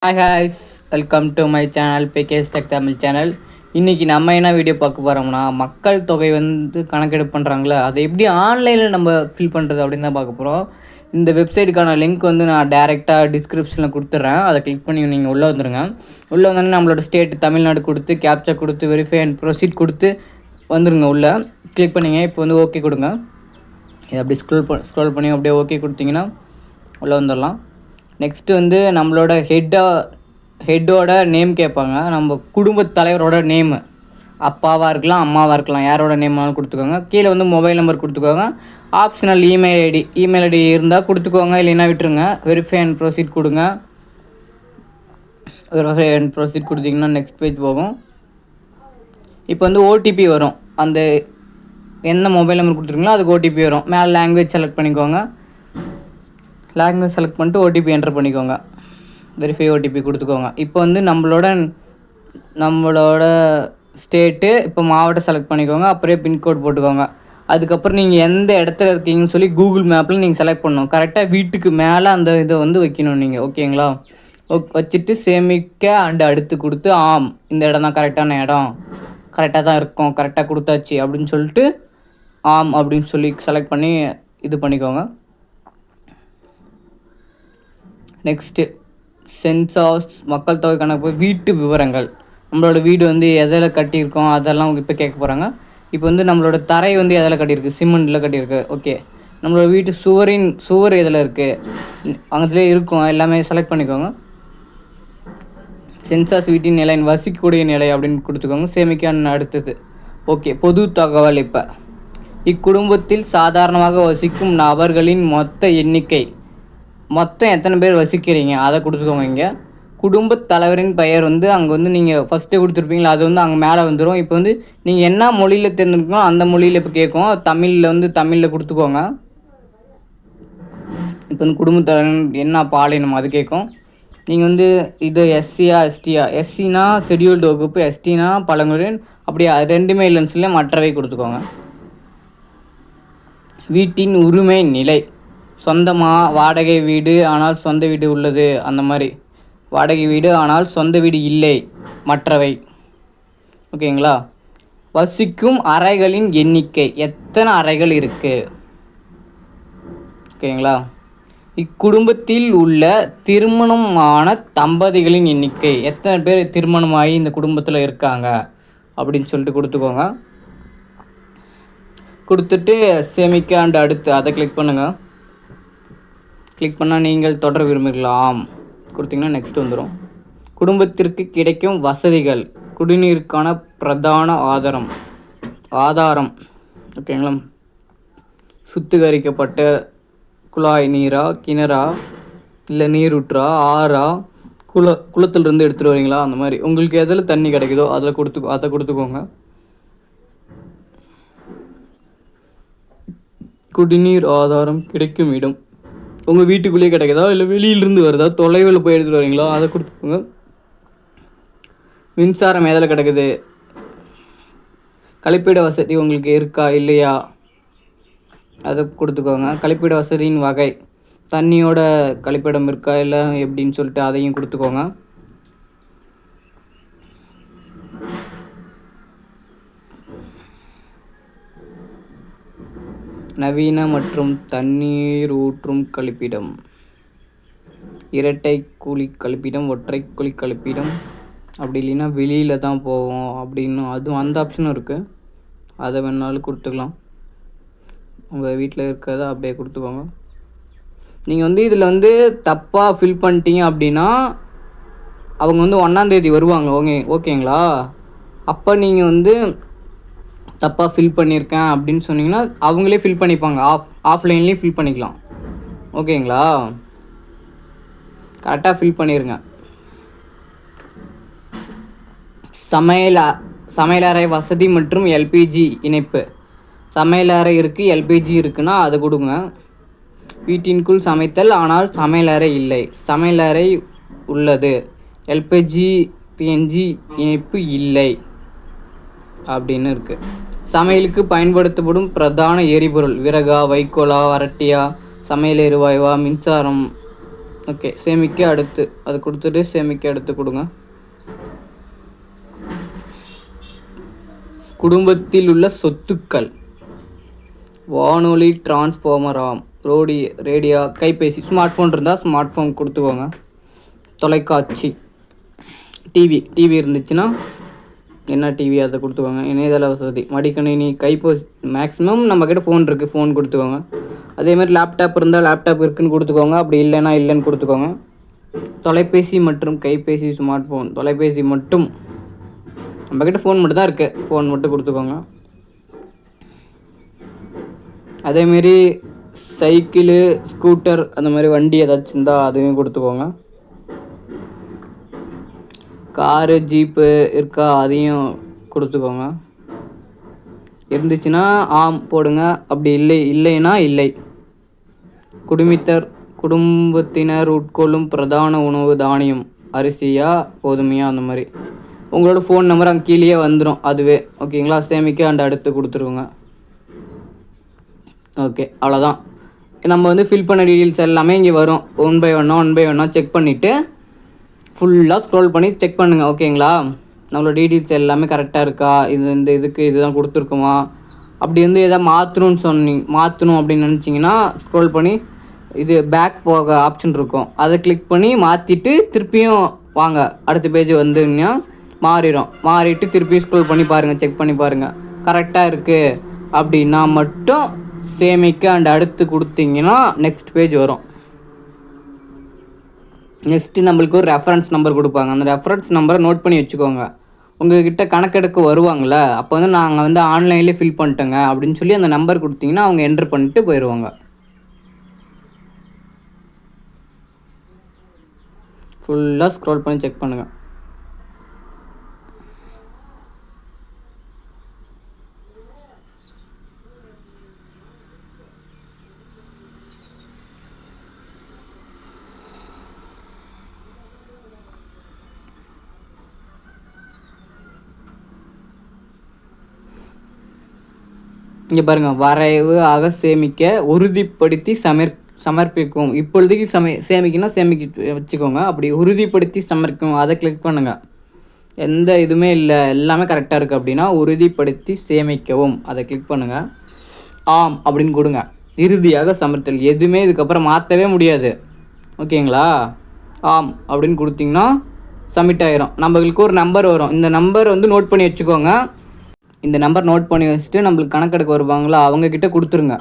Hi guys, welcome to my channel PKS tech Tamil channel. இன்றைக்கி நம்ம என்ன வீடியோ பார்க்க போகிறோம்னா, மக்கள் தொகை கணக்கெடுப்பு பண்ணுறாங்களே அதை எப்படி ஆன்லைனில் நம்ம ஃபில் பண்ணுறது அப்படின்னு தான் பார்க்க போகிறோம். இந்த வெப்சைட்டுக்கான லிங்க் நான் டேரெக்டாக டிஸ்கிரிப்ஷனில் கொடுத்துட்றேன். அதை கிளிக் பண்ணி நீங்கள் உள்ளே வந்துடுங்க. உள்ளே வந்தோடனே நம்மளோட ஸ்டேட் தமிழ்நாடு கொடுத்து கேப்சா கொடுத்து வெரிஃபை அண்ட் ப்ரொசீட் கொடுத்து வந்துடுங்க. உள்ளே கிளிக் பண்ணிங்க. இப்போ ஓகே கொடுங்க. இதை அப்படி ஸ்க்ரோல் பண்ணி அப்படியே ஓகே கொடுத்தீங்கன்னா உள்ளே வந்துடலாம். நெக்ஸ்ட்டு நம்மளோட ஹெட்டோட நேம் கேட்பாங்க. நம்ம குடும்பத் தலைவரோட நேமு, அப்பாவாக இருக்கலாம் அம்மாவாக இருக்கலாம், யாரோட நேம்னாலும் கொடுத்துக்கோங்க. கீழே மொபைல் நம்பர் கொடுத்துக்கோங்க. ஆப்ஷனல் இமெயில் ஐடி இருந்தால் கொடுத்துக்கோங்க, இல்லைன்னா விட்டுருங்க. வெரிஃபை அண்ட் ப்ரொசீட் கொடுங்க. வெரிஃபை அண்ட் ப்ரொசீட் கொடுத்தீங்கன்னா நெக்ஸ்ட் பேஜ் போகும். இப்போ ஓடிபி வரும். அந்த எந்த மொபைல் நம்பர் கொடுத்துருக்கீங்களோ அதுக்கு ஓடிபி வரும். மேலே லாங்குவேஜ் செலக்ட் பண்ணிக்கோங்க. லாங்குவேஜ் செலக்ட் பண்ணிட்டு ஓடிபி என்டர் பண்ணிக்கோங்க. வெரிஃபை ஓடிபி கொடுத்துக்கோங்க. இப்போ நம்மளோட ஸ்டேட்டு, இப்போ மாவட்டம் செலக்ட் பண்ணிக்கோங்க. அப்படியே பின்கோட் போட்டுக்கோங்க. அதுக்கப்புறம் நீங்கள் எந்த இடத்துல இருக்கீங்கன்னு சொல்லி கூகுள் மேப்பில் நீங்கள் செலக்ட் பண்ணணும். கரெக்டாக வீட்டுக்கு மேலே அந்த இதை வைக்கணும் நீங்கள். ஓகேங்களா? வச்சுட்டு சேமிக்க அண்ட் அடுத்து கொடுத்து இந்த இடம் தான் கரெக்டான இடம், கரெக்டாக தான் இருக்கும், கரெக்டாக கொடுத்தாச்சு அப்படின்னு சொல்லிட்டு அப்படின்னு சொல்லி செலக்ட் பண்ணி இது பண்ணிக்கோங்க. நெக்ஸ்ட்டு சென்சாஸ் மக்கள் தொகை கணக்கு வீட்டு விவரங்கள். நம்மளோட வீடு எதில் கட்டியிருக்கோம் அதெல்லாம் இப்போ கேட்க போகிறாங்க. இப்போ நம்மளோட தரை எதில் கட்டியிருக்கு, சிமெண்ட்டில் கட்டியிருக்கு. ஓகே, நம்மளோட வீட்டு சுவர் எதில் இருக்குது, அங்கத்துலேயே இருக்கும், எல்லாமே செலக்ட் பண்ணிக்கோங்க. சென்சாஸ் வீட்டின் நிலை, வசிக்கக்கூடிய நிலை அப்படின்னு கொடுத்துக்கோங்க. சேமிக்க அடுத்தது ஓகே. பொது தகவல். இப்போ இக்குடும்பத்தில் சாதாரணமாக வசிக்கும் நபர்களின் மொத்த எண்ணிக்கை, மொத்தம் எத்தனை பேர் வசிக்கிறீங்க அதை கொடுத்துக்கோங்க. இங்கே குடும்பத் தலைவரின் பெயர் அங்கே நீங்கள் ஃபஸ்ட்டு கொடுத்துருப்பீங்களா, அது அங்கே மேலே வந்துடும். இப்போ நீங்கள் என்ன மொழியில் தேர்ந்தெடுக்கணும் அந்த மொழியில் இப்போ கேட்கும். தமிழில் தமிழில் கொடுத்துக்கோங்க. இப்போ குடும்பத் தலைவன் என்ன பாலினம் அது கேட்கும். நீங்கள் இது எஸ்சியா எஸ்டியா, எஸ்சினா ஷெட்யூல்டு வகுப்பு, எஸ்டினா பழங்குடியினர், அப்படியே ரெண்டுமே இல்லைன்னு சொல்லி மற்றவை கொடுத்துக்கோங்க. வீட்டின் உரிமை நிலை, சொந்தமாக, வாடகை வீடு ஆனால் சொந்த வீடு உள்ளது, அந்த மாதிரி. வாடகை வீடு ஆனால் சொந்த வீடு இல்லை, மற்றவை. ஓகேங்களா? வசிக்கும் அறைகளின் எண்ணிக்கை, எத்தனை அறைகள் இருக்குது. ஓகேங்களா? இக்குடும்பத்தில் உள்ள திருமணமான தம்பதிகளின் எண்ணிக்கை, எத்தனை பேர் திருமணமாகி இந்த குடும்பத்தில் இருக்காங்க அப்படின்னு சொல்லிட்டு கொடுத்துக்கோங்க. கொடுத்துட்டு சேமிக்க அண்ட் அடுத்து அதை கிளிக் பண்ணுங்கள். கிளிக் பண்ணால் நீங்கள் தொடர விரும்புகிறீர்களாம் கொடுத்தீங்கன்னா நெக்ஸ்ட் வந்துடும். குடும்பத்திற்கு கிடைக்கும் வசதிகள், குடிநீருக்கான பிரதான ஆதாரம். ஓகேங்களா? சுத்திகரிக்கப்பட்ட குழாய் நீரா, கிணறா, இல்லை நீரூற்றா, ஆறா, குளத்துலேருந்து எடுத்துகிட்டு வரீங்களா, அந்த மாதிரி உங்களுக்கு எதில் தண்ணி கிடைக்குதோ அதை கொடுத்துக்கோங்க. குடிநீர் ஆதாரம் கிடைக்கும் இடம் உங்கள் வீட்டுக்குள்ளேயே கிடைக்குதா இல்லை வெளியிலிருந்து வருதா, தொலைவில் போய் எடுத்துகிட்டு வரீங்களா, அதை கொடுத்துக்கோங்க. மின்சாரம் எதில் கிடக்குது, கழிப்பிட வசதி உங்களுக்கு இருக்கா இல்லையா அதை கொடுத்துக்கோங்க. கழிப்பிட வசதியின் வகை, தண்ணியோட கழிப்பிடம் இருக்கா இல்லை எப்படின்னு சொல்லிட்டு அதையும் கொடுத்துக்கோங்க. நவீன மற்றும் தண்ணீர் ஊற்றும் கழிப்பிடம், இரட்டை குழி கழிப்பிடம், ஒற்றை குழி கழிப்பிடம், அப்படி இல்லைன்னா வெளியில் தான் போவோம் அப்படின்னு அதுவும் அந்த ஆப்ஷனும் இருக்குது. அதை வேணாலும் கொடுத்துக்கலாம். உங்கள் வீட்டில் இருக்கிறத அப்படியே கொடுத்துக்கோங்க. நீங்கள் இதில் தப்பாக ஃபில் பண்ணிட்டீங்க அப்படின்னா அவங்க 1ஆம் தேதி வருவாங்க. ஓகேங்களா? அப்போ நீங்கள் தப்பாக ஃபில் பண்ணியிருக்கேன் அப்படின்னு சொன்னீங்கன்னா அவங்களே ஃபில் பண்ணிப்பாங்க. ஆஃப்லைன்லேயும் ஃபில் பண்ணிக்கலாம். ஓகேங்களா? கரெக்டாக ஃபில் பண்ணிடுங்க. சமையலறை வசதி மற்றும் எல்பிஜி இணைப்பு. சமையலறை இருக்குது, எல்பிஜி இருக்குன்னா அதை கொடுங்க. வீட்டின்குள் சமைத்தல் ஆனால் சமையலறை இல்லை, சமையலறை உள்ளது, எல்பிஜி பிஎன்ஜி இணைப்பு இல்லை அப்படின்னு இருக்குது. சமையலுக்கு பயன்படுத்தப்படும் பிரதான எரிபொருள் விறகா, வைக்கோலா, வரட்டியா, சமையல் எரிவாயுவா, மின்சாரம் ஓகே, சேமிக்க அடுத்து அது கொடுத்துட்டு சேமிக்க அடுத்து கொடுங்க. குடும்பத்தில் உள்ள சொத்துக்கள்: வானொலி, டிரான்ஸ்ஃபார்மர், ரேடியோ, கைபேசி, ஸ்மார்ட் ஃபோன் இருந்தால் ஸ்மார்ட் ஃபோன் கொடுத்துக்கோங்க. தொலைக்காட்சி, டிவி இருந்துச்சுன்னா என்ன டிவி அதை கொடுத்துக்கோங்க. இணையதள வசதி, மடிக்கணினி, கைபேசி, மேக்ஸிமம் நம்மக்கிட்ட ஃபோன் இருக்குது, ஃபோன் கொடுத்துக்கோங்க. அதேமாதிரி லேப்டாப் இருந்தால் லேப்டாப் இருக்குதுன்னு கொடுத்துக்கோங்க. அப்படி இல்லைன்னா இல்லைன்னு கொடுத்துக்கோங்க. தொலைபேசி மற்றும் கைபேசி, ஸ்மார்ட் ஃபோன், தொலைபேசி மட்டும், நம்மக்கிட்ட ஃபோன் மட்டும் தான் இருக்குது, ஃபோன் மட்டும் கொடுத்துக்கோங்க. அதேமாரி சைக்கிளு, ஸ்கூட்டர், அந்த மாதிரி வண்டி ஏதாச்சும் இருந்தால் அதையும் கொடுத்துக்கோங்க. காரு, ஜீப்பு இருக்கா, அதையும் கொடுத்துக்கோங்க. இருந்துச்சுன்னா ஆம் போடுங்க. அப்படி இல்லைன்னா இல்லை. குடும்பத்தினர் உட்கொள்ளும் பிரதான உணவு தானியம், அரிசியா கோதுமையா, அந்த மாதிரி உங்களோட ஃபோன் நம்பர் அங்கே கீழே வந்துடும் அதுவே. ஓகேங்களா, சேமிக்க அடுத்து கொடுத்துருவோங்க. ஓகே, அவ்வளோதான். நம்ம ஃபில் பண்ண டீட்டெயில்ஸ் எல்லாமே இங்கே வரும். ஒன் பை ஒன்னாக செக் பண்ணிவிட்டு ஃபுல்லாக ஸ்க்ரோல் பண்ணி செக் பண்ணுங்கள். ஓகேங்களா, நம்மளோட டீட்டெயில்ஸ் எல்லாமே கரெக்டாக இருக்கா, இந்த இதுக்கு இதுதான் கொடுத்துருக்குமா, அப்படி எதாவது மாற்றணும் அப்படின்னு நினச்சிங்கன்னா ஸ்க்ரோல் பண்ணி இது பேக் போக ஆப்ஷன் இருக்கும், அதை கிளிக் பண்ணி மாற்றிட்டு திருப்பியும் வாங்க. அடுத்த பேஜ் வந்துங்கன்னா மாறிட்டு திருப்பியும் ஸ்க்ரோல் பண்ணி பாருங்கள், செக் பண்ணி பாருங்கள். கரெக்டாக இருக்குது அப்படின்னா மட்டும் சேமிக்க அடுத்து கொடுத்தீங்கன்னா நெக்ஸ்ட் பேஜ் வரும். நெக்ஸ்ட்டு நம்மளுக்கு ஒரு ரெஃபரன்ஸ் நம்பர் கொடுப்பாங்க. அந்த ரெஃபரன்ஸ் நம்பரை நோட் பண்ணி வச்சுக்கோங்க. உங்கள்கிட்ட கணக்கெடுக்க வருவாங்களே, அப்போ நாங்கள் ஆன்லைன்லேயே ஃபில் பண்ணிட்டோங்க அப்படின்னு சொல்லி அந்த நம்பர் கொடுத்தீங்கன்னா அவங்க என்ட்ரு பண்ணிட்டு போயிடுவாங்க. ஃபுல்லாக ஸ்க்ரோல் பண்ணி செக் பண்ணுங்கள். இங்கே பாருங்கள், வரைவு ஆக சேமிக்க உறுதிப்படுத்தி சமர்ப்பிக்கும். இப்பொழுதுக்கு சேமிக்கணும், வச்சுக்கோங்க. அப்படி உறுதிப்படுத்தி சமர்ப்பிக்கும் அதை கிளிக் பண்ணுங்கள். எந்த இதுவுமே இல்லை, எல்லாமே கரெக்டாக இருக்குது அப்படின்னா உறுதிப்படுத்தி சேமிக்கவும் அதை கிளிக் பண்ணுங்கள். ஆம் அப்படின்னு கொடுங்க. இறுதியாக சமர்த்தல், எதுவுமே இதுக்கப்புறம் மாற்றவே முடியாது. ஓகேங்களா, ஆம் அப்படின்னு கொடுத்தீங்கன்னா சப்மிட் ஆகிரும். நம்மளுக்கு ஒரு நம்பர் வரும். இந்த நம்பர் நோட் பண்ணி வச்சுக்கோங்க. இந்த நம்பர் நோட் பண்ணி வச்சுட்டு நம்மளுக்கு கணக்கெடுக்க வருவாங்களா, அவங்கக்கிட்ட கொடுத்துருங்க.